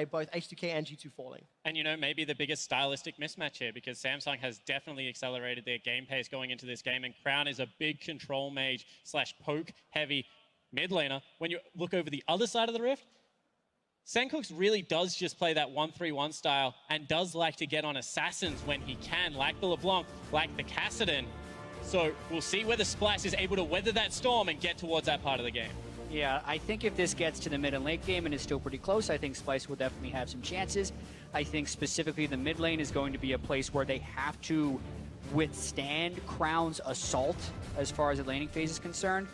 both H2K and G2 falling. And you know, maybe the biggest stylistic mismatch here, because Samsung has definitely accelerated their game pace going into this game, and Crown is a big control mage / poke heavy mid laner. When you look over the other side of the rift, Sencooks really does just play that 1-3-1 style and does like to get on assassins when he can, like the LeBlanc, like the Kassadin. So we'll see whether Splyce is able to weather that storm and get towards that part of the game. Yeah, I think if this gets to the mid and late game and is still pretty close, I think Splyce will definitely have some chances. I think specifically the mid lane is going to be a place where they have to withstand Crown's assault as far as the laning phase is concerned.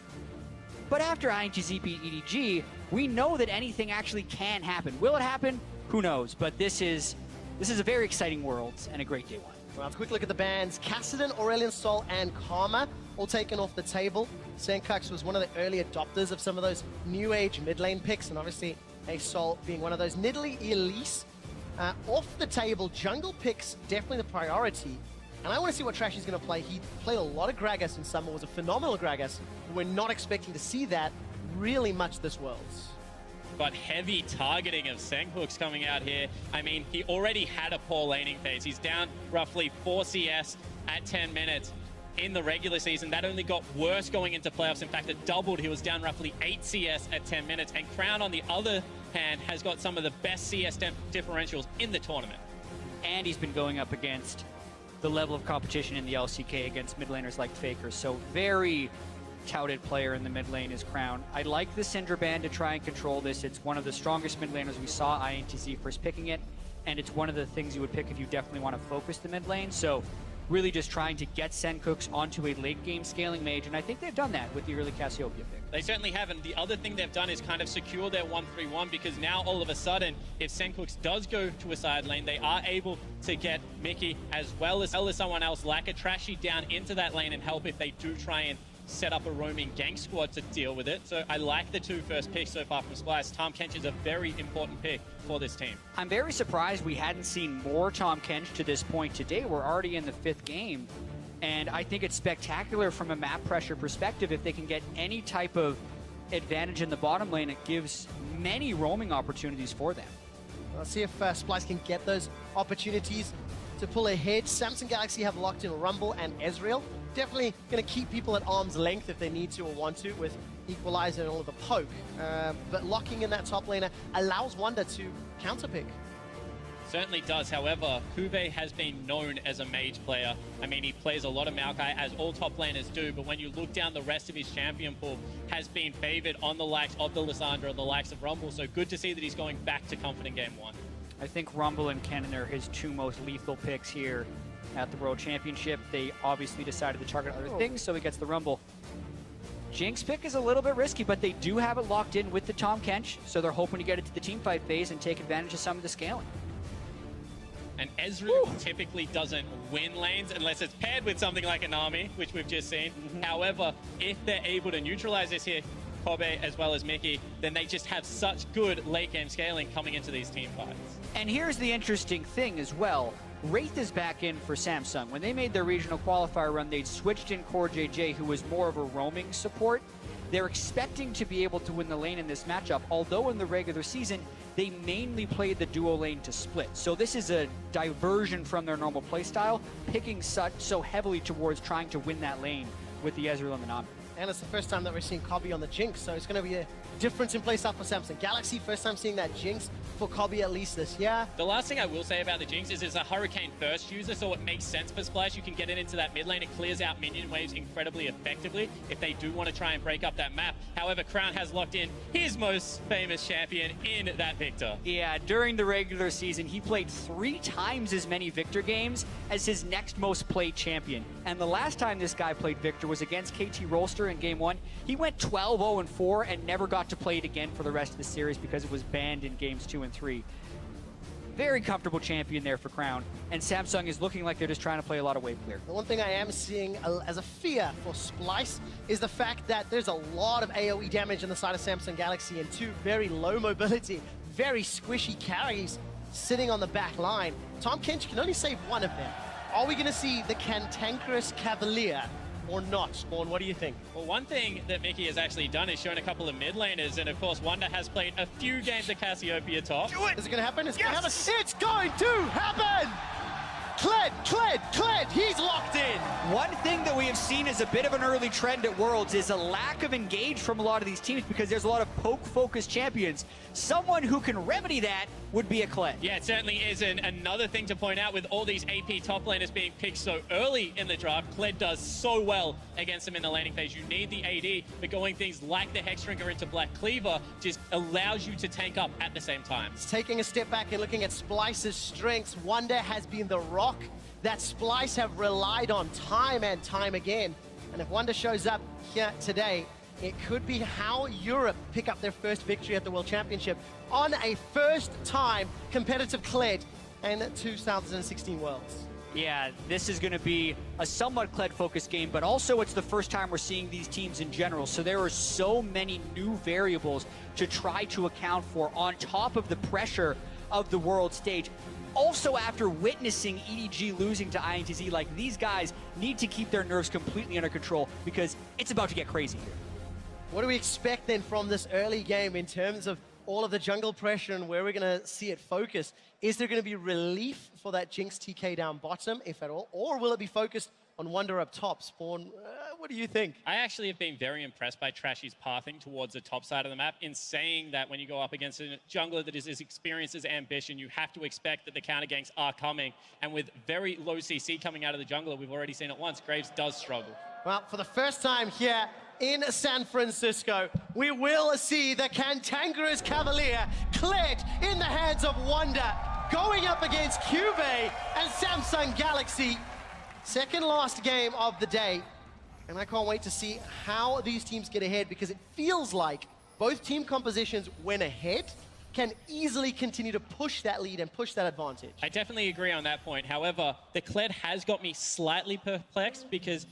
But after INTZ beat EDG, we know that anything actually can happen. Will it happen? Who knows? But this is a very exciting world and a great day one. Well, let's quick look at the bans. Kassadin, Aurelion Sol, and Karma all taken off the table. Sencooks was one of the early adopters of some of those new age mid lane picks, and obviously a Sol being one of those. Nidalee Elise off the table. Jungle picks definitely the priority. And I want to see what Trash he's going to play. He played a lot of Gragas in summer, was a phenomenal Gragas. We're not expecting to see that really much this Worlds. But heavy targeting of Sencooks coming out here. I mean, he already had a poor laning phase. He's down roughly 4 CS at 10 minutes in the regular season. That only got worse going into playoffs. In fact, it doubled. He was down roughly 8 CS at 10 minutes. And Crown, on the other hand, has got some of the best CS differentials in the tournament. And he's been going up against the level of competition in the LCK against mid laners like Faker. So very touted player in the mid lane is Crown. I like the Syndra ban to try and control this. It's one of the strongest mid laners. We saw INTZ first picking it, and it's one of the things you would pick if you definitely want to focus the mid lane. So really just trying to get Sencooks onto a late game scaling mage, and I think they've done that with the early Cassiopeia pick. They certainly have, and the other thing they've done is kind of secure their 1-3-1, because now all of a sudden, if Sencooks does go to a side lane, they are able to get Mickey as well as someone else like a Trashy down into that lane and help if they do try and set up a roaming gank squad to deal with it. So I like the 2 first picks so far from Splyce. Tahm Kench is a very important pick for this team. I'm very surprised we hadn't seen more Tahm Kench to this point today. We're already in the 5th game, and I think it's spectacular from a map pressure perspective. If they can get any type of advantage in the bottom lane, it gives many roaming opportunities for them. Let's see if Splyce can get those opportunities to pull ahead. Samsung Galaxy have locked in Rumble and Ezreal. Definitely going to keep people at arm's length if they need to or want to with Equalizer and all of the poke. But locking in that top laner allows Wonder to counterpick. Certainly does. However, Kube has been known as a mage player. I mean, he plays a lot of Maokai, as all top laners do, but when you look down the rest of his champion pool, has been favored on the likes of the Lissandra and the likes of Rumble, so good to see that he's going back to Comfort in Game 1. I think Rumble and Kennen are his 2 most lethal picks here at the World Championship. They obviously decided to target other things, so he gets the Rumble. Jinx pick is a little bit risky, but they do have it locked in with the Tahm Kench, so they're hoping to get it to the teamfight phase and take advantage of some of the scaling. And Ezreal typically doesn't win lanes unless it's paired with something like an army, which we've just seen. However, if they're able to neutralize this here, Kobe as well as Mickey, then they just have such good late game scaling coming into these team fights. And here's the interesting thing as well. Wraith is back in for Samsung. When they made their regional qualifier run, they'd switched in Core JJ, who was more of a roaming support. They're expecting to be able to win the lane in this matchup, although in the regular season, they mainly played the duo lane to split. So this is a diversion from their normal playstyle, picking so heavily towards trying to win that lane with the Ezreal and the Nami. And it's the first time that we're seeing Kobe on the Jinx, so it's going to be a difference in playstyle for Samsung Galaxy. First time seeing that Jinx for Kobe at least this year. The last thing I will say about the Jinx is it's a Hurricane first user, so it makes sense for Splyce. You can get it into that mid lane. It clears out minion waves incredibly effectively if they do want to try and break up that map. However, Crown has locked in his most famous champion in that Victor. Yeah, during the regular season, he played 3 times as many Victor games as his next most played champion. And the last time this guy played Victor was against KT Rolster in Game 1. He went 12-0-4 and never got to play it again for the rest of the series because it was banned in Games 2 and 3. Very comfortable champion there for Crown, and Samsung is looking like they're just trying to play a lot of wave clear. The one thing I am seeing as a fear for Splyce is the fact that there's a lot of AoE damage on the side of Samsung Galaxy and 2 very low mobility, very squishy carries sitting on the back line. Tahm Kench can only save 1 of them. Are we going to see the Cantankerous Cavalier or not? Spawn, what do you think? Well, one thing that Mickey has actually done is shown a couple of mid laners, and of course, Wonder has played a few games at Cassiopeia top. Do it! Is it going to happen? It's going to happen. It's going to happen! Kled, he's locked in. One thing that we have seen as a bit of an early trend at Worlds is a lack of engage from a lot of these teams because there's a lot of poke-focused champions. Someone who can remedy that would be a Kled. Yeah, it certainly is. And another thing to point out with all these AP top laners being picked so early in the draft, Kled does so well against them in the laning phase. You need the AD, but going things like the Hexdrinker into Black Cleaver just allows you to tank up at the same time. It's taking a step back and looking at Splyce's strengths. Wonder has been the rock that Splyce have relied on time and time again. And if Wonder shows up here today, it could be how Europe pick up their first victory at the World Championship on a first-time competitive Kled in 2016 Worlds. Yeah, this is going to be a somewhat Kled-focused game, but also it's the first time we're seeing these teams in general, so there are so many new variables to try to account for on top of the pressure of the world stage. Also, after witnessing EDG losing to INTZ, like, these guys need to keep their nerves completely under control because it's about to get crazy here. What do we expect then from this early game in terms of all of the jungle pressure and where we're going to see it focus? Is there going to be relief for that Jinx TK down bottom, if at all, or will it be focused on Wonder up top? Spawn, what do you think? I actually have been very impressed by Trashy's pathing towards the top side of the map in saying that when you go up against a jungler that is as experienced as Ambition, you have to expect that the counter ganks are coming. And with very low CC coming out of the jungler, we've already seen it once, Graves does struggle. Well, for the first time here in San Francisco, we will see the Cantankerous Cavalier Kled in the hands of Wonder, going up against Cuvée and Samsung Galaxy. Second last game of the day, and I can't wait to see how these teams get ahead because it feels like both team compositions, when ahead, can easily continue to push that lead and push that advantage. I definitely agree on that point. However, the Kled has got me slightly perplexed because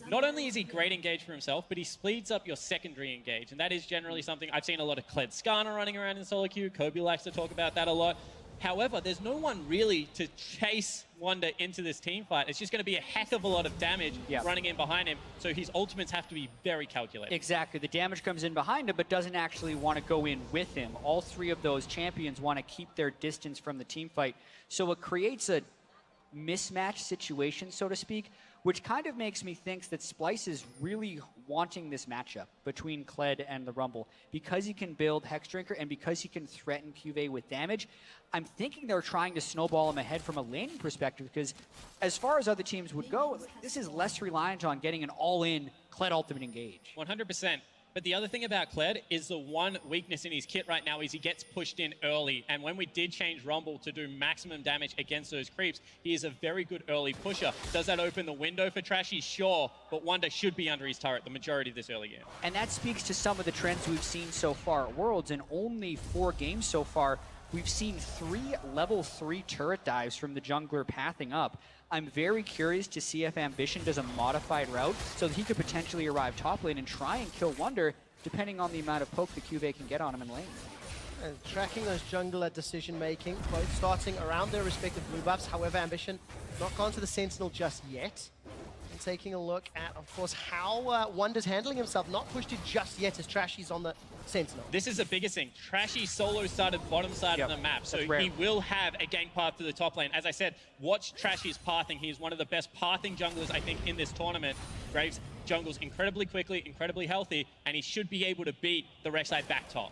not only is he great engage for himself, but he speeds up your secondary engage, and that is generally something I've seen a lot of Kled Skarner running around in solo queue. Kobe likes to talk about that a lot. However, there's no one really to chase Wonder into this team fight. It's just going to be a heck of a lot of damage running in behind him, so his ultimates have to be very calculated. Exactly. The damage comes in behind him, but doesn't actually want to go in with him. All three of those champions want to keep their distance from the team fight, so it creates a mismatch situation, so to speak, which kind of makes me think that Splyce is really wanting this matchup between Kled and the Rumble. Because he can build Hexdrinker and because he can threaten Cuvée with damage, I'm thinking they're trying to snowball him ahead from a laning perspective because as far as other teams would go, this is less reliant on getting an all-in Kled ultimate engage. 100%. But the other thing about Kled is the one weakness in his kit right now is he gets pushed in early. And when we did change Rumble to do maximum damage against those creeps, he is a very good early pusher. Does that open the window for Trashy? Sure, but Wonder should be under his turret the majority of this early game. And that speaks to some of the trends we've seen so far at Worlds. In only 4 games so far, we've seen 3 level 3 turret dives from the jungler pathing up. I'm very curious to see if Ambition does a modified route so that he could potentially arrive top lane and try and kill Wonder, depending on the amount of poke that Cuvée can get on him in lane. And tracking those jungler decision-making, both starting around their respective blue buffs. However, Ambition not gone to the Sentinel just yet. And taking a look at, of course, how Wonder's handling himself. Not pushed it just yet as Trashy's on the Sentinel. This is the biggest thing. Trashy solo started bottom side of the map, so he will have a gank path to the top lane. As I said, watch Trashy's pathing. He's one of the best pathing junglers, I think, in this tournament. Graves jungles incredibly quickly, incredibly healthy, and he should be able to beat the Rek'Sai back top.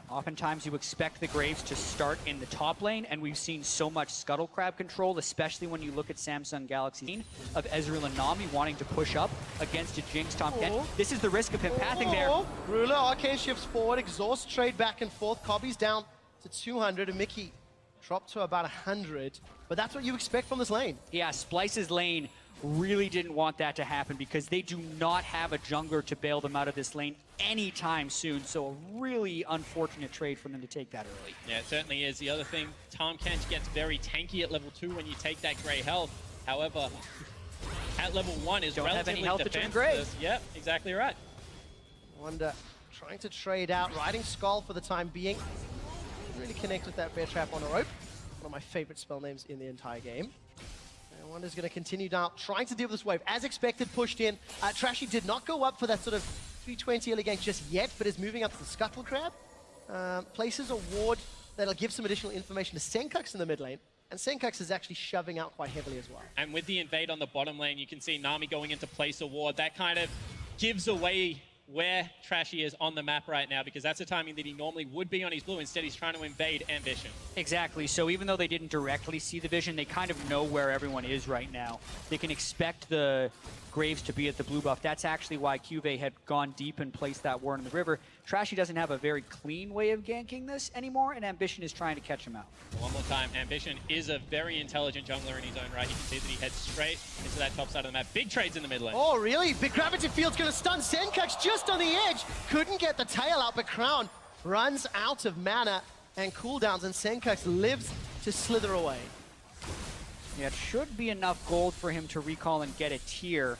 Oftentimes you expect the Graves to start in the top lane, and we've seen so much Scuttle Crab control, especially when you look at Samsung Galaxy of Ezreal and Nami wanting to push up against a Jinx Tom Kent. This is the risk of him pathing there. Ruler, Arcane shifts forward, exhaust trade back and forth. Cobby's down to 200, and Mickey dropped to about 100. But that's what you expect from this lane. Yeah, Splyce's lane really didn't want that to happen because they do not have a jungler to bail them out of this lane anytime soon. So a really unfortunate trade for them to take that early. Yeah, it certainly is. The other thing, Tom Kent gets very tanky at level 2 when you take that gray health. However, at level 1 is don't have any health to turn defensive. gray. Yep, exactly right. Wonder trying to trade out, riding Skull for the time being. Really connect with that Bear Trap on a rope. One of my favorite spell names in the entire game. And Wonder's going to continue now, trying to deal with this wave. As expected, pushed in. Trashy did not go up for that sort of 320 early gank just yet, but is moving up to the Scuttle Crab. Places a ward that'll give some additional information to Senkux in the mid lane. And Senkux is actually shoving out quite heavily as well. And with the invade on the bottom lane, you can see Nami going into place a ward. That kind of gives away where Trashy is on the map right now, because that's the timing that he normally would be on his blue. Instead, he's trying to invade Ambition. Exactly. So even though they didn't directly see the vision, they kind of know where everyone is right now. They can expect the Graves to be at the blue buff. That's actually why Cuvée had gone deep and placed that ward in the river. Trashy doesn't have a very clean way of ganking this anymore, and Ambition is trying to catch him out. One more time, Ambition is a very intelligent jungler in his own right. You can see that he heads straight into that top side of the map. Big trades in the mid lane. Oh, really? Big Gravity Field's going to stun Senkux just on the edge. Couldn't get the tail out, but Crown runs out of mana and cooldowns, and Senkux lives to slither away. Yeah, it should be enough gold for him to recall and get a tier.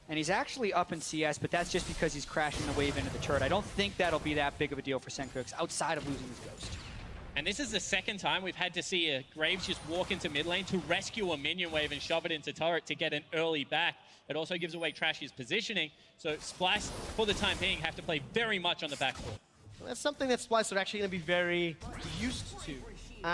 And he's actually up in CS, but that's just because he's crashing the wave into the turret. I don't think that'll be that big of a deal for Senkux outside of losing his ghost. And this is the second time we've had to see a Graves just walk into mid lane to rescue a minion wave and shove it into turret to get an early back. It also gives away Trashy's positioning, so Splyce, for the time being, have to play very much on the back foot. Well, that's something that Splyce are actually going to be very used to.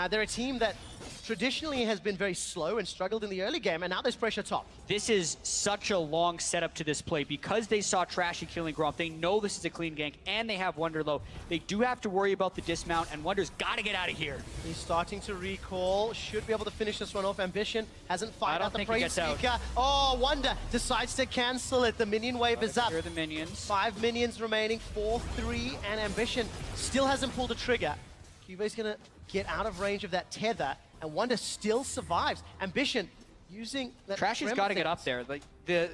They're a team that traditionally has been very slow and struggled in the early game, and now there's pressure top. This is such a long setup to this play. Because they saw Trashy killing Gromp, they know this is a clean gank, and they have Wonder low. They do have to worry about the dismount, and Wonder's got to get out of here. He's starting to recall, should be able to finish this one off. Ambition hasn't fired out the Frame Speaker. Oh, Wonder decides to cancel it. The minion wave is up. Here are the minions. 5 minions remaining, 4-3, and Ambition still hasn't pulled the trigger. Cuvé's gonna get out of range of that tether, and Wonder still survives. Ambition using that. Trashy's got to get up there. Like the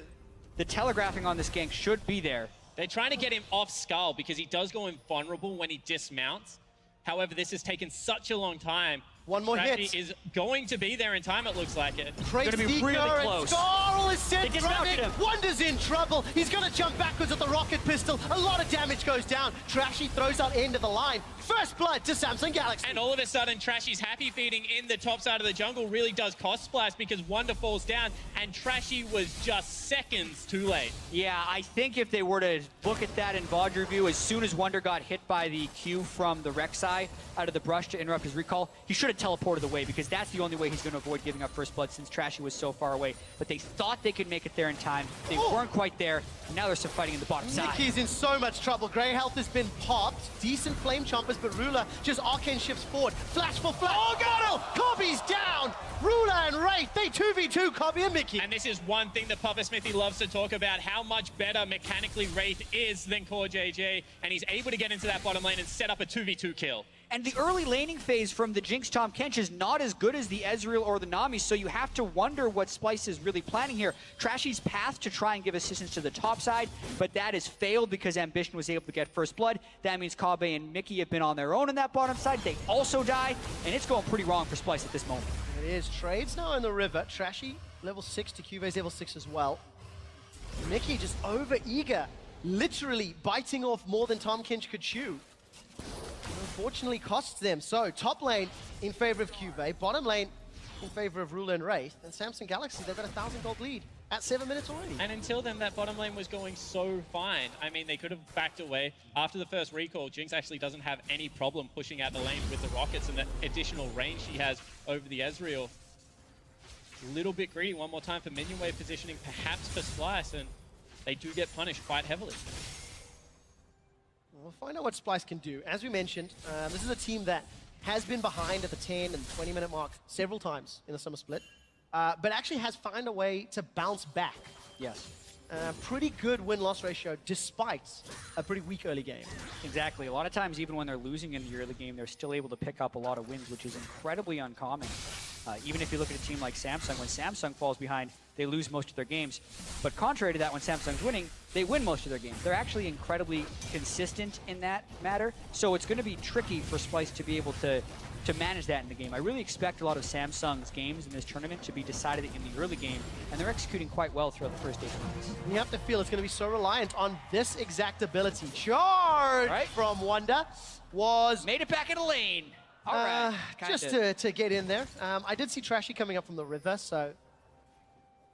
telegraphing on this gank should be there. They're trying to get him off Skull because he does go invulnerable when he dismounts. However, this has taken such a long time. One more Trashy hit. is going to be there in time, it looks like it. Gonna be really close. Scarl is sent They dismounted running. him. Wonder's in trouble. He's going to jump backwards at the rocket pistol. A lot of damage goes down. Trashy throws out end of the line. First blood to Samsung Galaxy. And all of a sudden, Trashy's happy feeding in the top side of the jungle really does cost Splyce because Wonder falls down, and Trashy was just seconds too late. Yeah, I think if they were to look at that in VOD review, as soon as Wonder got hit by the Q from the Rek'Sai out of the brush to interrupt his recall, he should have teleported away because that's the only way he's going to avoid giving up first blood since Trashy was so far away. But they thought they could make it there in time. They weren't quite there, and now there's some fighting in the bottom side. Nicky's in so much trouble. Grey health has been popped. Decent flame chompers, but Ruler just arcane shifts forward. Flash for flash. Oh, Gottle! Cobby's down! Ruler and Wraith, they 2v2 Cobby and Mickey. And this is one thing that Papa Smithy loves to talk about, how much better mechanically Wraith is than Core JJ, and he's able to get into that bottom lane and set up a 2v2 kill. And the early laning phase from the Jinx Tahm Kench is not as good as the Ezreal or the Nami, so you have to wonder what Splyce is really planning here. Trashy's path to try and give assistance to the top side, but that has failed because Ambition was able to get first blood. That means Kabe and Mickey have been on their own in that bottom side. They also die, and it's going pretty wrong for Splyce at this moment. It is. Trades now in the river. Trashy, level 6 to Cuvé's level 6 as well. Mickey just over-eager, literally biting off more than Tahm Kench could chew. Unfortunately costs them. So top lane in favor of Cuvée, bottom lane in favor of Ruler and Wraith, and Samsung Galaxy, they've got a 1,000 gold lead at 7 minutes already. And until then, that bottom lane was going so fine. I mean, they could have backed away. After the first recall, Jinx actually doesn't have any problem pushing out the lane with the rockets and the additional range she has over the Ezreal. A little bit greedy. One more time for minion wave positioning, perhaps for Splyce, and they do get punished quite heavily. We'll find out what Splyce can do. As we mentioned, this is a team that has been behind at the 10 and 20-minute mark several times in the summer split, but actually has found a way to bounce back. Yes. Pretty good win-loss ratio despite a pretty weak early game. Exactly. A lot of times, even when they're losing in the early game, they're still able to pick up a lot of wins, which is incredibly uncommon. Even if you look at a team like Samsung, when Samsung falls behind, they lose most of their games. But contrary to that, when Samsung's winning, they win most of their games. They're actually incredibly consistent in that matter. So it's going to be tricky for Splyce to be able to manage that in the game. I really expect a lot of Samsung's games in this tournament to be decided in the early game, and they're executing quite well throughout the first 8 minutes. You have to feel it's going to be so reliant on this exact ability. Charge from Wonder was... Made it back in the lane. All right. Just to get in there. I did see Trashy coming up from the river, so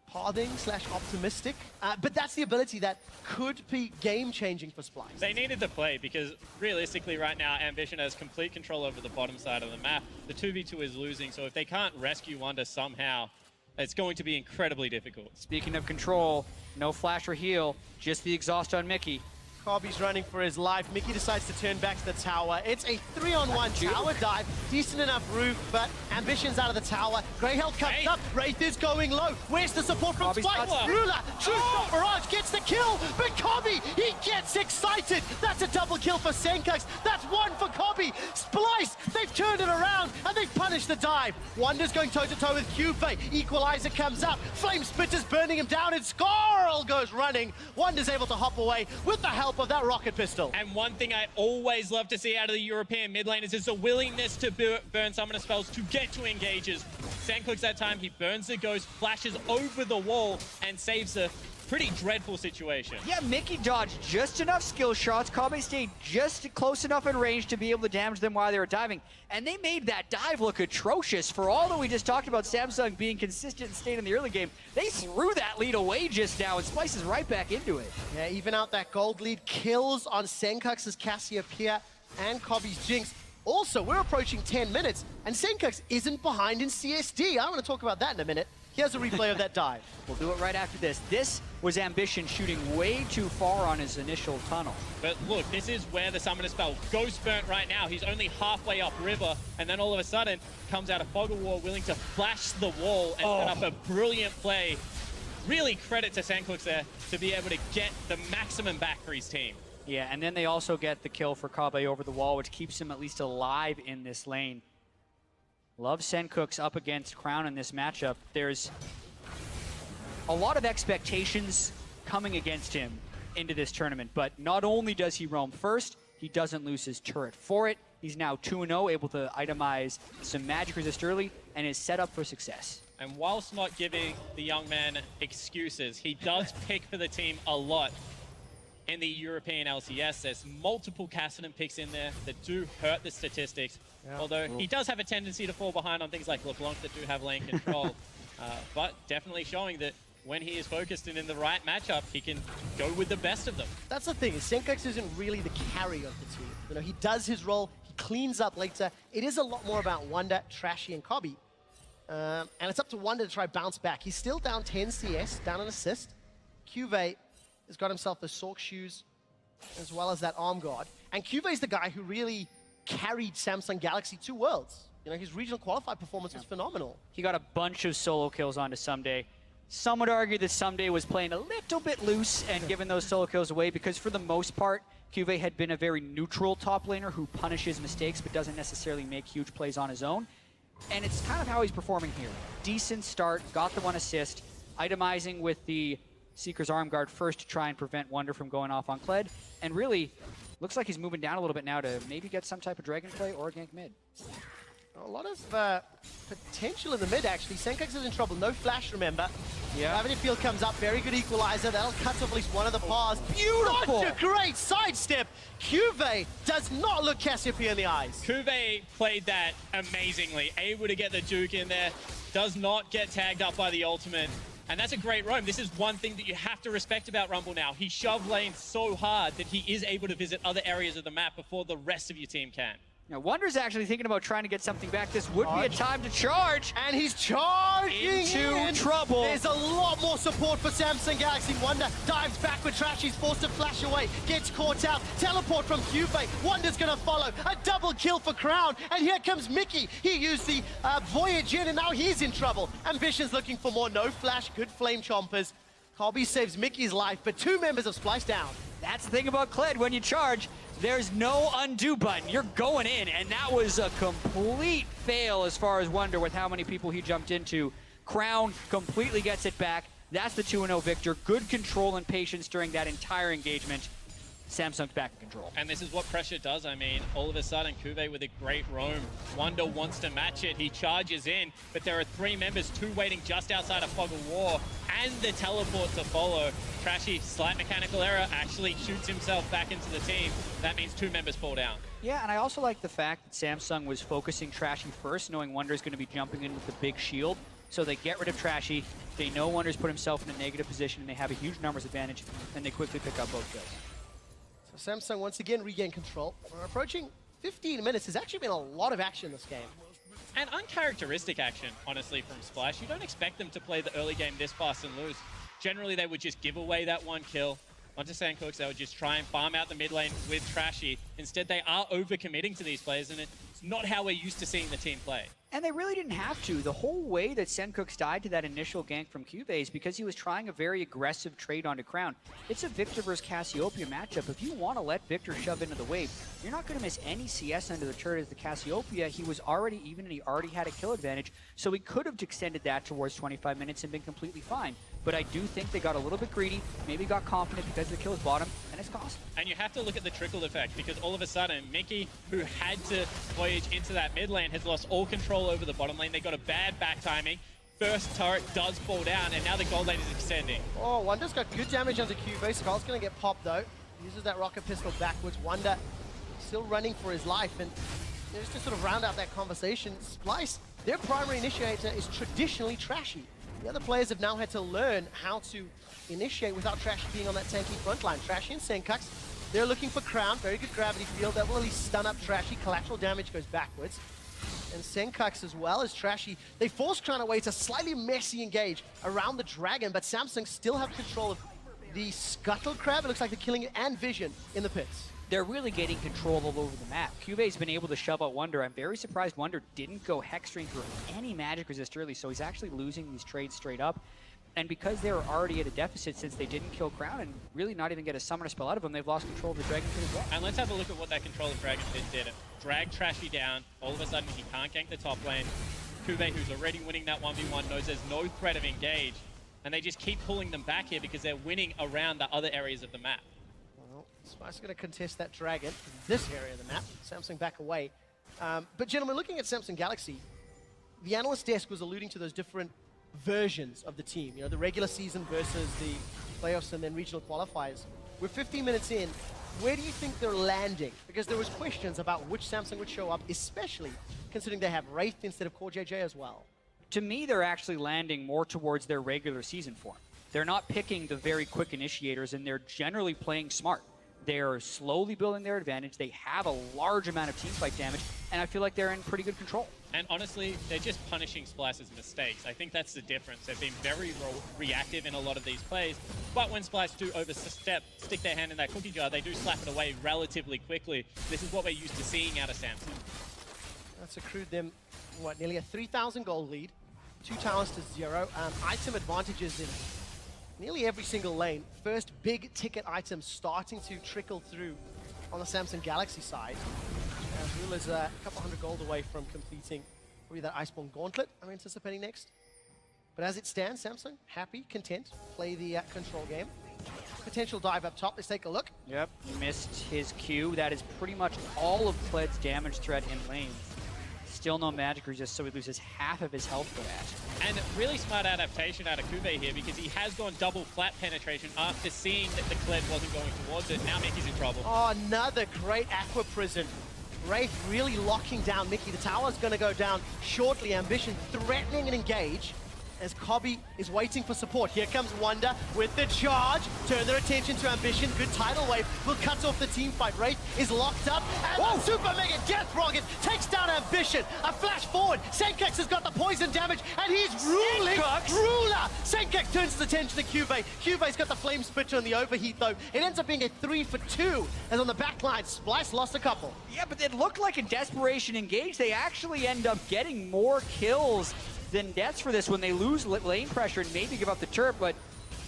pathing / optimistic. But that's the ability that could be game-changing for Splyce. They needed the play because realistically right now, Ambition has complete control over the bottom side of the map. The 2v2 is losing, so if they can't rescue Wonder somehow, it's going to be incredibly difficult. Speaking of control, no flash or heal, just the exhaust on Mickey. Kobe's running for his life. Mickey decides to turn back to the tower. It's a 3-on-1 tower dive. Decent enough roof, but Ambition's out of the tower. Grey Health comes up. Wraith is going low. Where's the support from Splyce? Ruler, true shot barrage gets the kill, but Kobe, he gets excited. That's a double kill for Senkux. That's one for Kobe. Splyce, they've turned it around, and they've punished the dive. Wonder's going toe-to-toe with QFA. Equalizer comes up. Flame Spitter's burning him down, and Skarl goes running. Wonder's able to hop away with the help of that rocket pistol. And one thing I always love to see out of the European mid laners is the willingness to burn summoner spells to get to engages. Senkux that time, he burns the ghost, flashes over the wall, and saves a pretty dreadful situation. Yeah, Mickey dodged just enough skill shots. Kobe stayed just close enough in range to be able to damage them while they were diving. And they made that dive look atrocious. For all that we just talked about Samsung being consistent and staying in the early game, they threw that lead away just now, and Splyce is right back into it. Yeah, even out that gold lead. Kills on Senkux's Cassiopeia and Kobe's Jinx. Also, we're approaching 10 minutes, and Senkux isn't behind in CSD. I want to talk about that in a minute. Here's a replay of that dive. We'll do it right after this. This was Ambition shooting way too far on his initial tunnel. But look, this is where the summoner spell Ghost burnt right now. He's only halfway up river, and then all of a sudden comes out of Fog of War willing to flash the wall and set up a brilliant play. Really credit to Senkux there to be able to get the maximum back for his team. Yeah, and then they also get the kill for Kabe over the wall, which keeps him at least alive in this lane. Love Senkux up against Crown in this matchup. There's a lot of expectations coming against him into this tournament, but not only does he roam first, he doesn't lose his turret for it. He's now 2-0, able to itemize some magic resist early, and is set up for success. And whilst not giving the young man excuses, he does pick for the team a lot in the European LCS. There's multiple Kassadin picks in there that do hurt the statistics, although he does have a tendency to fall behind on things like LeBlanc that do have lane control, but definitely showing that when he is focused and in the right matchup, he can go with the best of them. That's the thing, Senkux isn't really the carry of the team. You know, he does his role, he cleans up later. It is a lot more about Wonder, Trashy, and Kobe. And it's up to Wonder to try bounce back. He's still down 10 CS, down an assist. Cuve has got himself the Sork shoes, as well as that arm guard. And Cuve is the guy who really carried Samsung Galaxy to Worlds. You know, his regional qualified performance was phenomenal. He got a bunch of solo kills onto Someday. Some would argue that Someday was playing a little bit loose and giving those solo kills away because for the most part, Cuve had been a very neutral top laner who punishes mistakes but doesn't necessarily make huge plays on his own. And it's kind of how he's performing here. Decent start, got the 1 assist, itemizing with the Seeker's arm guard first to try and prevent Wonder from going off on Kled, and really looks like he's moving down a little bit now to maybe get some type of dragon play or gank mid. A lot of potential in the mid, actually. Senkux is in trouble. No flash, remember. Yeah. Avenue Field comes up. Very good equalizer. That'll cut off at least one of the paths. Beautiful! Such a great sidestep. Cuve does not look Cassiopeia in the eyes. Cuve played that amazingly. Able to get the Duke in there. Does not get tagged up by the ultimate. And that's a great roam. This is one thing that you have to respect about Rumble now. He shoved lanes so hard that he is able to visit other areas of the map before the rest of your team can. Now, Wonder's actually thinking about trying to get something back. This would be a time to charge. And he's charging into trouble. There's a lot more support for Samsung Galaxy. Wonder dives back with Trash. He's forced to flash away. Gets caught out. Teleport from Cuve. Wonder's going to follow. A double kill for Crown. And here comes Mickey. He used the Voyage in, and now he's in trouble. Ambition's looking for more. No flash. Good flame chompers. Colby saves Mickey's life, but 2 members of Splyce down. That's the thing about Kled. When you charge, there's no undo button. You're going in, and that was a complete fail as far as Wonder with how many people he jumped into. Crown completely gets it back. That's the 2-0 victor. Good control and patience during that entire engagement. Samsung's back in control. And this is what pressure does. I mean, all of a sudden, Kube with a great roam. Wonder wants to match it. He charges in, but there are 3 members, 2 waiting just outside of Fog of War, and the teleport to follow. Trashy, slight mechanical error, actually shoots himself back into the team. That means 2 members fall down. Yeah, and I also like the fact that Samsung was focusing Trashy first, knowing Wonder's going to be jumping in with the big shield. So they get rid of Trashy. They know Wonder's put himself in a negative position, and they have a huge numbers advantage, and they quickly pick up both kills. So Samsung once again regain control. We're approaching 15 minutes. There's actually been a lot of action in this game. And uncharacteristic action, honestly, from Splyce. You don't expect them to play the early game this fast and lose. Generally, they would just give away that 1 kill. Onto Sandcooks, they would just try and farm out the mid lane with Trashy. Instead, they are overcommitting to these players, and it's not how we're used to seeing the team play. And they really didn't have to. The whole way that Sandcooks died to that initial gank from Cube is because he was trying a very aggressive trade onto Crown. It's a Victor versus Cassiopeia matchup. If you want to let Victor shove into the wave, you're not going to miss any CS under the turret as the Cassiopeia. He was already even, and he already had a kill advantage, so he could have extended that towards 25 minutes and been completely fine. But I do think they got a little bit greedy, maybe got confident because the kill is bottom, and it's cost. And you have to look at the trickle effect, because all of a sudden, Mickey, who had to voyage into that mid lane, has lost all control over the bottom lane. They got a bad back timing. First turret does fall down, and now the gold lane is extending. Oh, Wonder's got good damage onto Cube. Skull's going to get popped, though. Uses that rocket pistol backwards. Wonder still running for his life. And just to sort of round out that conversation, Splyce, their primary initiator is traditionally Trashy. The other players have now had to learn how to initiate without Trashy being on that tanky front line. Trashy and Senkax, they're looking for Crown. Very good gravity field. That will at least stun up Trashy. Collateral damage goes backwards. And Senkax as well as Trashy, they force Crown away. It's a slightly messy engage around the dragon, but Samsung still have control of the Scuttle Crab. It looks like they're killing it, and Vision in the pits. They're really getting control all over the map. Cube's been able to shove out Wonder. I'm very surprised Wonder didn't go Hexstream through any magic resist early, so he's actually losing these trades straight up. And because they were already at a deficit since they didn't kill Crown and really not even get a summoner spell out of him, they've lost control of the Dragon Pit as well. And let's have a look at what that control of Dragon Pit did. It dragged Trashy down. All of a sudden, he can't gank the top lane. Kube, who's already winning that 1v1, knows there's no threat of engage. And they just keep pulling them back here because they're winning around the other areas of the map. Well, Splyce going to contest that dragon in this area of the map. Samsung back away. But gentlemen, looking at Samsung Galaxy, the analyst desk was alluding to those different versions of the team. You know, the regular season versus the playoffs and then regional qualifiers. We're 15 minutes in. Where do you think they're landing? Because there was questions about which Samsung would show up, especially considering they have Wraith instead of Core JJ as well. To me, they're actually landing more towards their regular season form. They're not picking the very quick initiators, and they're generally playing smart. They're slowly building their advantage. They have a large amount of teamfight damage, and I feel like they're in pretty good control. And honestly, they're just punishing Splyce's mistakes. I think that's the difference. They've been very reactive in a lot of these plays, but when Splyce do overstep, stick their hand in that cookie jar, they do slap it away relatively quickly. This is what we're used to seeing out of Samsung. That's accrued them, what, nearly a 3,000 gold lead, 2 towers to 0. Item advantages in nearly every single lane. First big ticket item starting to trickle through on the Samsung Galaxy side. Ruler's a couple hundred gold away from completing probably that Iceborne Gauntlet I'm anticipating next. But as it stands, Samsung, happy, content, play the control game. Potential dive up top, let's take a look. Yep, missed his Q. That is pretty much all of Pled's damage threat in lane. Still no magic resist, so he loses half of his health for that. And really smart adaptation out of Kube here, because he has gone double flat penetration after seeing that the Kled wasn't going towards it. Now Mickey's in trouble. Oh, another great Aqua Prison. Wraith really locking down Mickey. The tower's going to go down shortly. Ambition threatening an engage as Cobby is waiting for support. Here comes Wonder with the charge. Turn their attention to Ambition. Good tidal wave will cut off the team fight. Wraith is locked up, and the Super Mega Death Rocket takes down Ambition. A flash forward. Senkax has got the poison damage, and he's ruling Ruler. Senkax turns his attention to Cube. Cube's got the flame splitter on the overheat, though. It ends up being a 3 for 2, as on the back line, Splyce lost a couple. Yeah, but it looked like a desperation engage. They actually end up getting more kills than deaths for this when they lose lane pressure and maybe give up the turret, but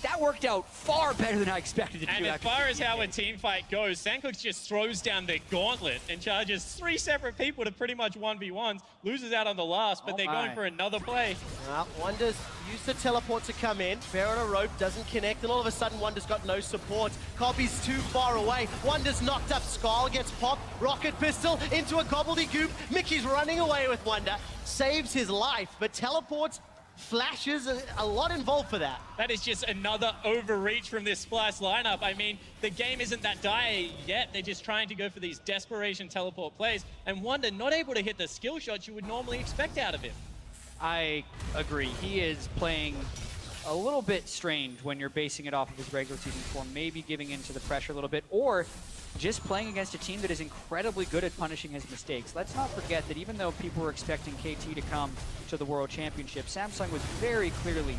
that that worked out far better than I expected it to. And as far as how a team fight goes, Sandcooks just throws down their gauntlet and charges 3 separate people to pretty much 1v1s, loses out on the last, but they're going for another play. Well, Wonder's used the teleport to come in. Fair on a rope, doesn't connect, and all of a sudden Wonder's got no support. Copy's too far away. Wonder's knocked up. Skull gets popped. Rocket pistol into a gobbledygook. Mickey's running away with Wonder. Saves his life, but teleports, flashes, a lot involved for that. That is just another overreach from this Splyce lineup. I mean, the game isn't that dire yet. They're just trying to go for these desperation teleport plays, and Wonder not able to hit the skill shots you would normally expect out of him. I agree. He is playing a little bit strained when you're basing it off of his regular season form, maybe giving into the pressure a little bit, or just playing against a team that is incredibly good at punishing his mistakes. Let's not forget that even though people were expecting KT to come to the World Championship, Samsung was very clearly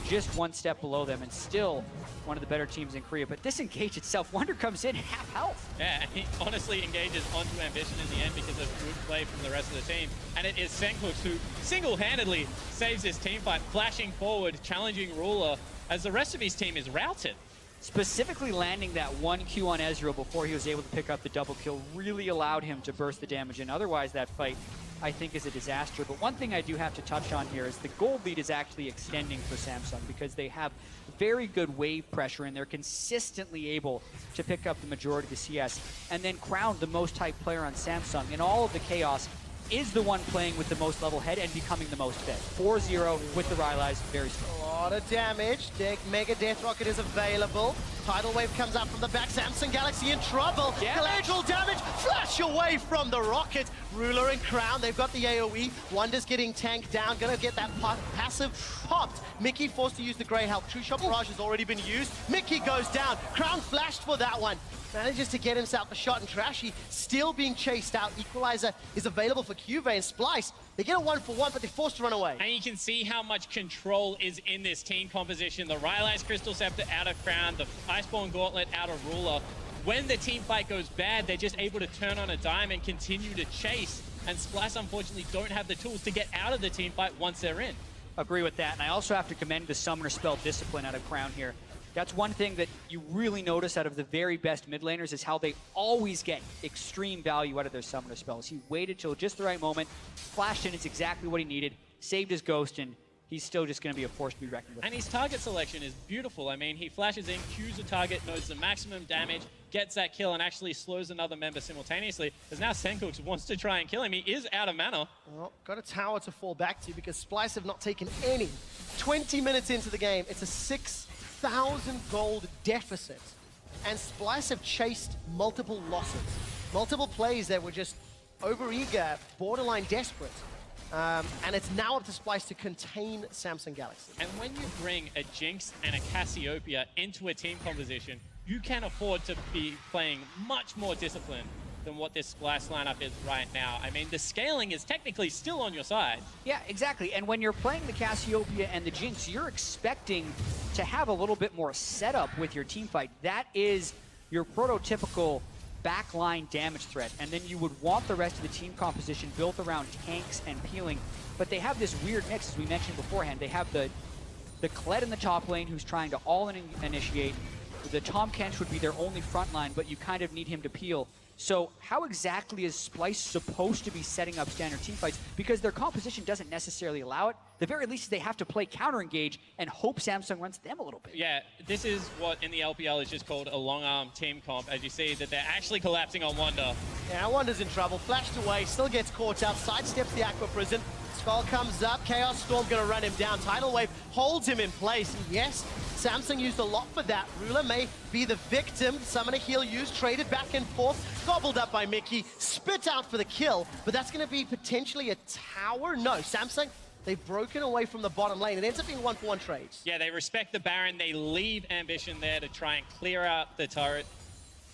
just one step below them and still one of the better teams in Korea. But this engage itself, Wonder comes in half health. Yeah, and he honestly engages onto Ambition in the end because of good play from the rest of the team. And it is Sandcooks who single-handedly saves this team fight, flashing forward, challenging Ruler, as the rest of his team is routed. Specifically landing that 1 Q on Ezreal before he was able to pick up the double kill really allowed him to burst the damage in. Otherwise, that fight, I think, is a disaster. But one thing I do have to touch on here is the gold lead is actually extending for Samsung because they have very good wave pressure and they're consistently able to pick up the majority of the CS. And then Crown, the most hyped player on Samsung, in all of the chaos, is the one playing with the most level head and becoming the most fed. 4-0 with the Rylai's, very strong. A lot of damage. Mega Death Rocket is available. Tidal Wave comes up from the back. Samsung Galaxy in trouble. Collateral damage. Flash away from the Rocket. Ruler and Crown, they've got the AoE. Wonder's getting tanked down. Gonna get that passive popped. Mickey forced to use the Grey Help. True Shot Barrage has already been used. Mickey goes down. Crown flashed for that one. Manages to get himself a shot, and Trashy still being chased out. Equalizer is available for QV and Splyce. They get a 1-for-1, but they're forced to run away. And you can see how much control is in this team composition. The Rylai's Crystal Scepter out of Crown, the Iceborne Gauntlet out of Ruler. When the team fight goes bad, they're just able to turn on a dime and continue to chase. And Splyce, unfortunately, don't have the tools to get out of the team fight once they're in. Agree with that, and I also have to commend the Summoner Spell Discipline out of Crown here. That's one thing that you really notice out of the very best mid laners is how they always get extreme value out of their Summoner Spells. He waited till just the right moment, flashed in, it's exactly what he needed, saved his ghost, and he's still just going to be a force to be reckoned with. And his target selection is beautiful. I mean, he flashes in, cues a target, knows the maximum damage, gets that kill, and actually slows another member simultaneously. As now Sandcooks wants to try and kill him. He is out of mana. Well, got a tower to fall back to because Splyce have not taken any. 20 minutes into the game, it's a 6,000 gold deficit. And Splyce have chased multiple losses. Multiple plays that were just overeager, borderline desperate. And it's now up to Splyce to contain Samsung Galaxy. And when you bring a Jinx and a Cassiopeia into a team composition, you can afford to be playing much more disciplined than what this Splyce lineup is right now. I mean, the scaling is technically still on your side. Yeah, exactly. And when you're playing the Cassiopeia and the Jinx, you're expecting to have a little bit more setup with your team fight. That is your prototypical backline damage threat, and then you would want the rest of the team composition built around tanks and peeling, but they have this weird mix, as we mentioned beforehand. They have the Kled in the top lane who's trying to all-in-initiate. The Tom Kench would be their only front line, but you kind of need him to peel. So how exactly is Splyce supposed to be setting up standard team fights? Because their composition doesn't necessarily allow it. The very least, they have to play counter-engage and hope Samsung runs them a little bit. Yeah, this is what in the LPL is just called a long-arm team comp, as you see that they're actually collapsing on Wonder. Yeah, Wonder's in trouble. Flashed away, still gets caught out, sidesteps the Aqua Prison. Skull comes up, Chaos Storm gonna run him down. Tidal Wave holds him in place. And yes, Samsung used a lot for that. Ruler may be the victim. Summoner heal used, traded back and forth, gobbled up by Mickey, spit out for the kill, but that's gonna be potentially a tower? No, Samsung, they've broken away from the bottom lane. It ends up being 1-for-1 trades. Yeah, they respect the Baron. They leave Ambition there to try and clear out the turret.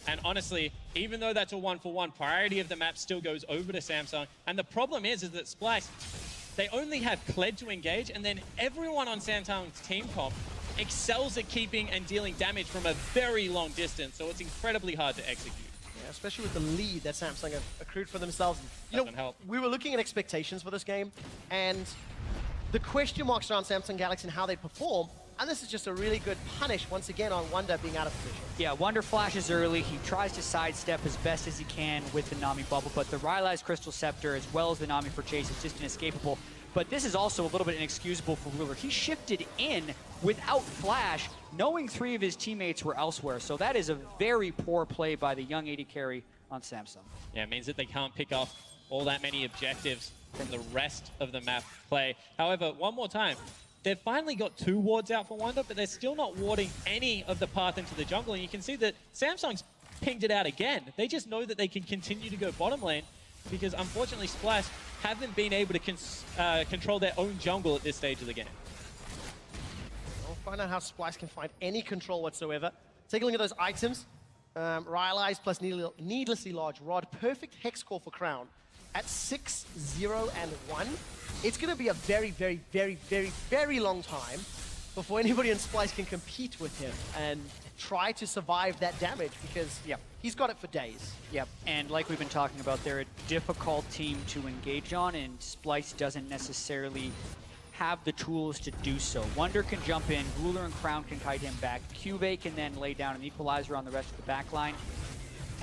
And honestly, even though that's a 1-for-1, priority of the map still goes over to Samsung. And the problem is that Splyce, they only have Kled to engage, and then everyone on Samsung's team comp excels at keeping and dealing damage from a very long distance, so it's incredibly hard to execute. Yeah, especially with the lead that Samsung have accrued for themselves. Doesn't help. We were looking at expectations for this game, and the question marks around Samsung Galaxy and how they perform And this is just a really good punish, once again, on Wonder being out of position. Yeah, Wonder flashes early. He tries to sidestep as best as he can with the Nami bubble, but the Rylai's Crystal Scepter, as well as the Nami for Chase, is just inescapable. But this is also a little bit inexcusable for Ruler. He shifted in without flash, knowing 3 of his teammates were elsewhere. So that is a very poor play by the young AD carry on Samsung. Yeah, it means that they can't pick off all that many objectives from the rest of the map play. However, one more time, they've finally got 2 wards out for Wonder, but they're still not warding any of the path into the jungle. And you can see that Samsung's pinged it out again. They just know that they can continue to go bottom lane because, unfortunately, Splyce haven't been able to control their own jungle at this stage of the game. We'll find out how Splyce can find any control whatsoever. Take a look at those items. Rylai's plus needlessly large rod. Perfect hex core for Crown. At 6, 0, and 1, it's going to be a very, very, very, very, very long time before anybody in Splyce can compete with him and try to survive that damage because he's got it for days. Yep, and like we've been talking about, they're a difficult team to engage on, and Splyce doesn't necessarily have the tools to do so. Wonder can jump in, Ruler and Crown can kite him back, Cuvee can then lay down an equalizer on the rest of the backline.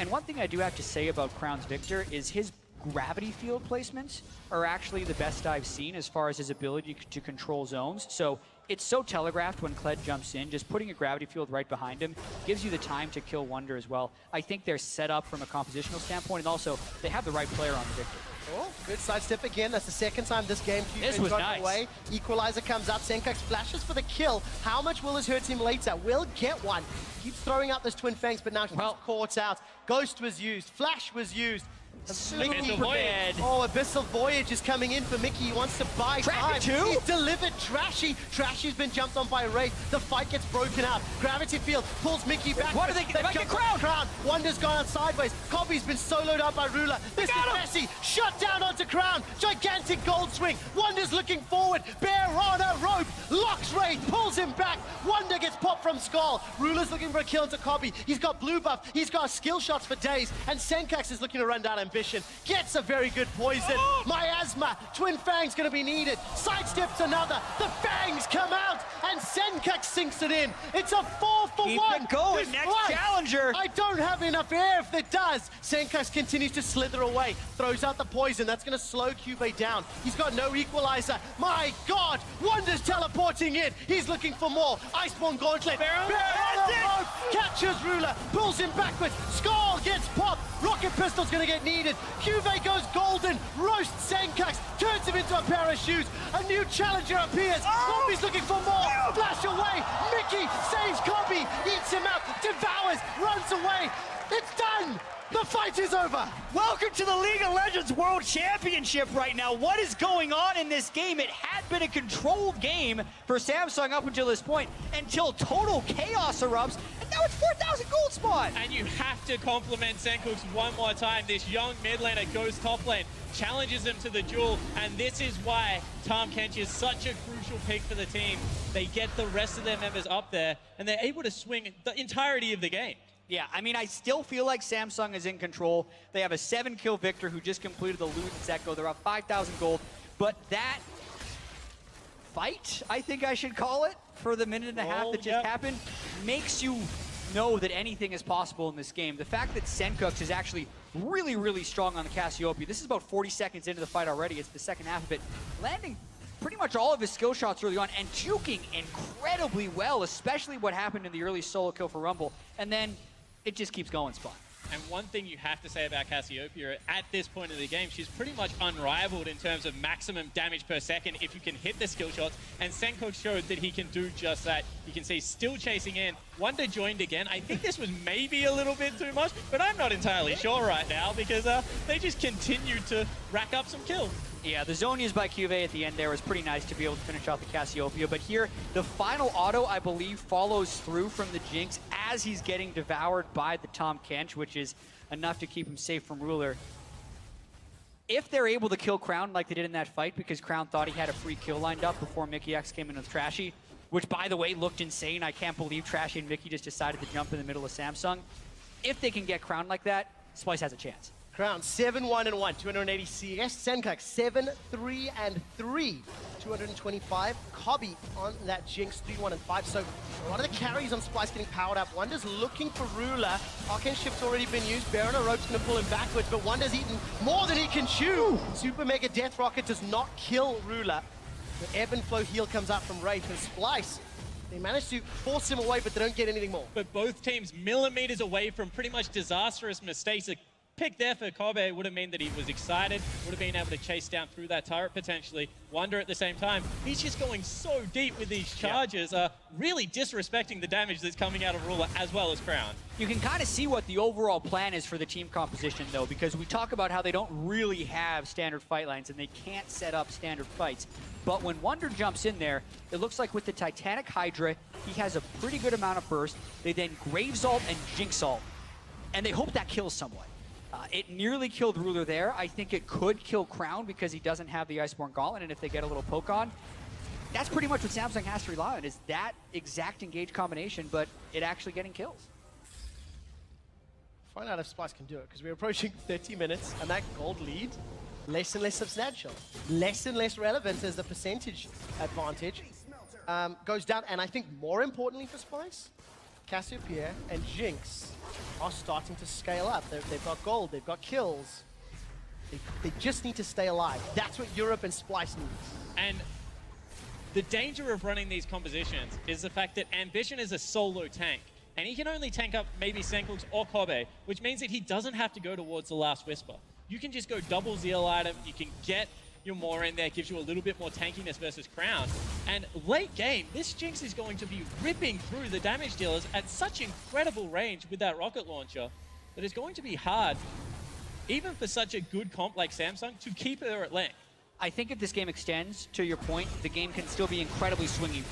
And one thing I do have to say about Crown's Victor is his gravity field placements are actually the best I've seen as far as his ability to control zones. So it's so telegraphed when Kled jumps in, just putting a gravity field right behind him gives you the time to kill Wonder as well. I think they're set up from a compositional standpoint, and also they have the right player on the Victor. Oh, good sidestep again. That's the second time this game. This was nice. Away. Equalizer comes out. Senkux flashes for the kill. How much will this hurt him later? Will get one. Keeps throwing out those twin fangs, but now he's caught out. Ghost was used. Flash was used. Abyssal Voyage. Oh, Abyssal Voyage is coming in for Mickey. He wants to buy time. He's delivered Trashy. Trashy's been jumped on by Wraith. The fight gets broken out. Gravity Field pulls Mickey back. What are they get Crown? Wonder's gone out sideways. Cobby's been soloed out by Ruler. This is messy. Shut down onto Crown. Gigantic gold swing. Wonder's looking forward. Bear on a rope. Locks Wraith. Pulls him back. Wonder gets popped from Skull. Ruler's looking for a kill into Cobby. He's got blue buff. He's got skill shots for days. And Senkax is looking to run down Ambition. Gets a very good poison. Miasma. Twin Fangs going to be needed. Sidesteps another. The Fangs come out. And Senkax sinks it in. It's a 4-for-1. Keep it going. Next challenger. I don't have enough air if it does. Senkax continues to slither away. Throws out the poison. That's going to slow Cuvee down. He's got no equalizer. My God. Wonder's teleporting in. He's looking for more. Iceborne Gauntlet. Bear on the rope. Catches Ruler. Pulls him backwards. Skull gets popped. Rocket Pistol's going to get needed. Cuvee goes golden. Roasts Senkax. Turns him into a pair of shoes. A new challenger appears. Cobby's looking for more. Flash away. Mickey saves Cobby. Eats him out. Devours. Runs away. It's done. The fight is over. Welcome to the League of Legends World Championship right now. What is going on in this game? It had been a controlled game for Samsung up until this point, until total chaos erupts, and now it's 4,000 gold spawn. And you have to compliment Senkux one more time. This young mid laner goes top lane, challenges him to the duel, and this is why Tahm Kench is such a crucial pick for the team. They get the rest of their members up there, and they're able to swing the entirety of the game. Yeah, I mean, I still feel like Samsung is in control. They have a 7-kill Victor who just completed the loot and Zeko. They're up 5,000 gold. But that fight, I think I should call it, for the minute and a half that just happened, makes you know that anything is possible in this game. The fact that Senkux is actually really, really strong on the Cassiopeia. This is about 40 seconds into the fight already. It's the second half of it. Landing pretty much all of his skill shots early on and juking incredibly well, especially what happened in the early solo kill for Rumble. And then it just keeps going, Spawn. And one thing you have to say about Cassiopeia, at this point of the game, she's pretty much unrivaled in terms of maximum damage per second if you can hit the skill shots. And Senkux showed that he can do just that. You can see still chasing in. Wonder joined again. I think this was maybe a little bit too much, but I'm not entirely sure right now because they just continued to rack up some kills. Yeah, the Zonias by Cuvee at the end there was pretty nice to be able to finish off the Cassiopeia, but here, the final auto, I believe, follows through from the Jinx as he's getting devoured by the Tahm Kench, which is enough to keep him safe from Ruler. If they're able to kill Crown like they did in that fight, because Crown thought he had a free kill lined up before Mickey X came in with Trashy, which, by the way, looked insane. I can't believe Trashy and Mickey just decided to jump in the middle of Samsung. If they can get Crown like that, Splyce has a chance. Crown 7-1-1, 280 CS. Senkuk 7-3-3, 225. Cobby on that Jinx 3-1-5. So a lot of the carries on Splyce getting powered up. Wonder's looking for Ruler. Arcane Shift's already been used. Baron or Rope's gonna pull him backwards, but Wonder's eaten more than he can chew. Super Mega Death Rocket does not kill Ruler. The ebb and flow heal comes out from Wraith, and Splyce, they manage to force him away, but they don't get anything more. But both teams millimeters away from pretty much disastrous mistakes. A pick there for Kobe would have meant that he was excited, would have been able to chase down through that turret potentially. Wonder at the same time, he's just going so deep with these charges, really disrespecting the damage that's coming out of Ruler as well as Crown. You can kind of see what the overall plan is for the team composition, though, because we talk about how they don't really have standard fight lines and they can't set up standard fights. But when Wonder jumps in there, it looks like with the Titanic Hydra, he has a pretty good amount of burst. They then Graves ult and Jinx ult, and they hope that kills someone. It nearly killed Ruler there. I think it could kill Crown because he doesn't have the Iceborne Gauntlet, and if they get a little poke on, that's pretty much what Samsung has to rely on, is that exact engage combination, but it actually getting kills. Find out if Splyce can do it, because we're approaching 30 minutes, and that gold lead, less and less substantial. Less and less relevant as the percentage advantage goes down. And I think more importantly for Splyce, Cassiopeia and Jinx are starting to scale up. They've got gold, they've got kills. They just need to stay alive. That's what Europe and Splyce needs. And the danger of running these compositions is the fact that Ambition is a solo tank. And he can only tank up maybe Senkuk or Kobe, which means that he doesn't have to go towards the last Whisper. You can just go double Zeal item, you can get your more in there, gives you a little bit more tankiness versus Crown. And late game, this Jinx is going to be ripping through the damage dealers at such incredible range with that rocket launcher that it's going to be hard, even for such a good comp like Samsung, to keep her at length. I think if this game extends, to your point, the game can still be incredibly swingy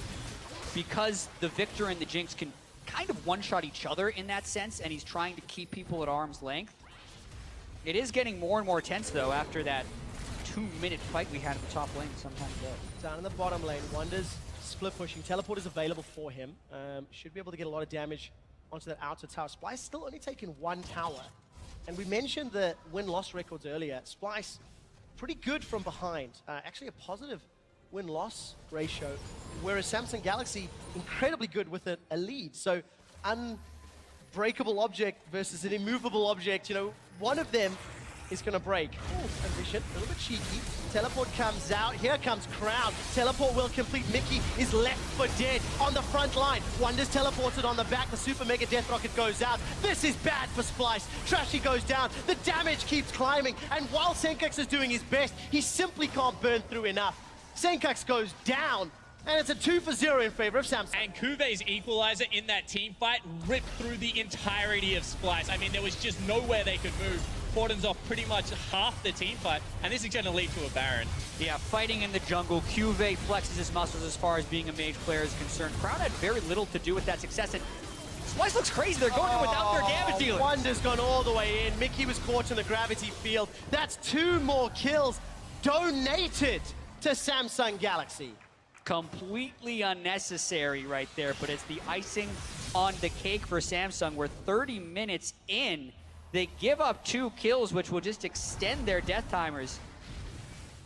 because the Victor and the Jinx can kind of one-shot each other in that sense, and he's trying to keep people at arm's length. It is getting more and more tense, though, after that 2-minute fight we had in the top lane sometime ago. Down in the bottom lane, Wonder's split pushing. Teleport is available for him. Should be able to get a lot of damage onto that outer tower. Splyce still only taking one tower. And we mentioned the win-loss records earlier. Splyce, pretty good from behind. Actually a positive win-loss ratio, whereas Samsung Galaxy, incredibly good with a lead. So, unbreakable object versus an immovable object, you know, one of them is gonna break. Ooh, Ambition, a little bit cheeky. Teleport comes out, here comes Crown. Teleport will complete, Mickey is left for dead on the front line. Wonder's teleported on the back, the Super Mega Death Rocket goes out. This is bad for Splyce. Trashy goes down, the damage keeps climbing, and while Senkux is doing his best, he simply can't burn through enough. Senkux goes down, and it's a 2-0 in favor of Samsung. And Kuve's equalizer in that team fight ripped through the entirety of Splyce. I mean, there was just nowhere they could move. Cordons off pretty much half the team fight, and this is going to lead to a Baron. Yeah, fighting in the jungle, Kuve flexes his muscles as far as being a mage player is concerned. Crown had very little to do with that success, and Splyce looks crazy. They're going in without their damage dealer. Wonder's gone all the way in. Mickey was caught in the gravity field. That's 2 more kills donated to Samsung Galaxy. Completely unnecessary right there, but it's the icing on the cake for Samsung. We're 30 minutes in. They give up 2 kills, which will just extend their death timers.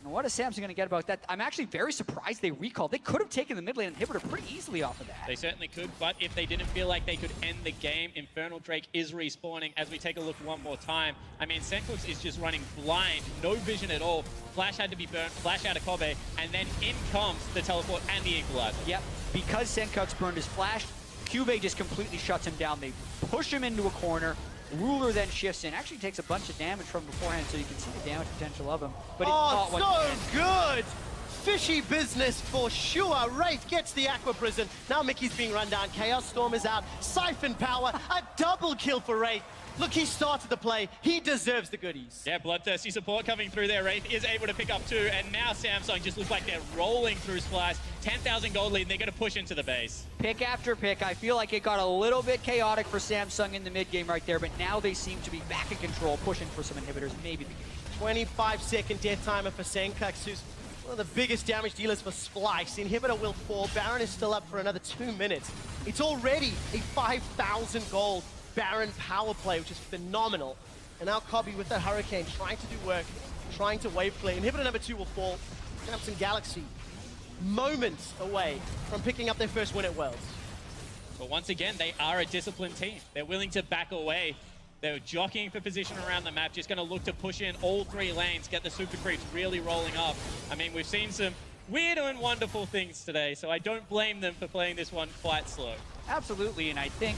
And what is Samsung going to get about that? I'm actually very surprised they recalled. They could have taken the mid lane inhibitor pretty easily off of that. They certainly could, but if they didn't feel like they could end the game, Infernal Drake is respawning. As we take a look one more time, I mean, Senkuk is just running blind, no vision at all. Flash had to be burnt, flash out of Kobe, and then in comes the teleport and the equalizer. Yep, because Senkuk's burned his flash, Kuve just completely shuts him down. They push him into a corner. Ruler then shifts in, actually takes a bunch of damage from beforehand, so you can see the damage potential of him. But so good! Fishy business for sure. Wraith gets the Aqua Prison. Now Mickey's being run down. Chaos Storm is out. Siphon Power, a double kill for Wraith. Look, he started the play. He deserves the goodies. Yeah, bloodthirsty support coming through there. Wraith is able to pick up 2, and now Samsung just looks like they're rolling through Splyce. 10,000 gold lead, and they're going to push into the base. Pick after pick. I feel like it got a little bit chaotic for Samsung in the mid game right there, but now they seem to be back in control, pushing for some inhibitors, maybe the game. 25-second death timer for Senkux, who's one of the biggest damage dealers for Splyce. Inhibitor will fall. Baron is still up for another 2 minutes. It's already a 5,000 gold Baron power play, which is phenomenal. And now Cobby with that Hurricane trying to do work, trying to wave clear. Inhibitor number 2 will fall. Samsung Galaxy moments away from picking up their first win at Worlds. But once again, they are a disciplined team. They're willing to back away. They're jockeying for position around the map, just going to look to push in all 3 lanes, get the super creeps really rolling up. I mean, we've seen some weird and wonderful things today, so I don't blame them for playing this one quite slow. Absolutely, and I think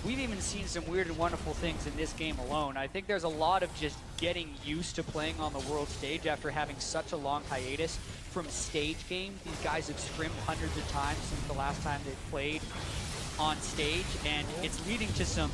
we've even seen some weird and wonderful things in this game alone. I think there's a lot of just getting used to playing on the world stage after having such a long hiatus from stage games. These guys have scrimmed hundreds of times since the last time they played on stage, and it's leading to some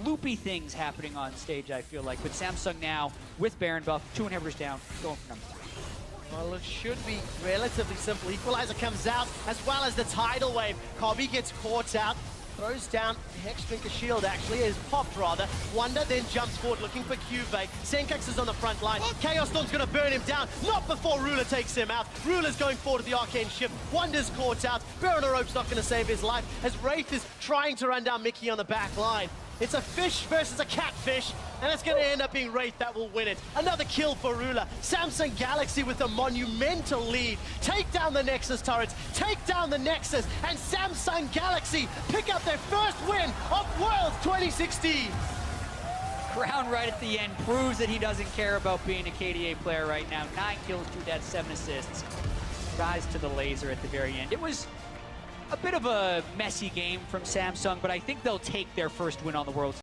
loopy things happening on stage, I feel like. But Samsung now, with Baron buff, 2 inhibitors down, going for number 3. Well, it should be relatively simple. Equalizer comes out, as well as the Tidal Wave. Cobby gets caught out, throws down Hexdrinker shield, actually, is popped rather. Wonder then jumps forward looking for Cuvee. Senkax is on the front line. Chaos Storm's gonna burn him down, not before Ruler takes him out. Ruler's going forward to the Arcane Shift. Wonder's caught out. Baron Rope's not gonna save his life, as Wraith is trying to run down Mickey on the back line. It's a fish versus a catfish, and it's going to end up being Wraith that will win it. Another kill for Ruler. Samsung Galaxy with a monumental lead. Take down the Nexus turrets, take down the Nexus, and Samsung Galaxy pick up their first win of Worlds 2016. Crown right at the end proves that he doesn't care about being a KDA player right now. 9 kills, 2 deaths, 7 assists. Rise to the laser at the very end. It was a bit of a messy game from Samsung, but I think they'll take their first win on the World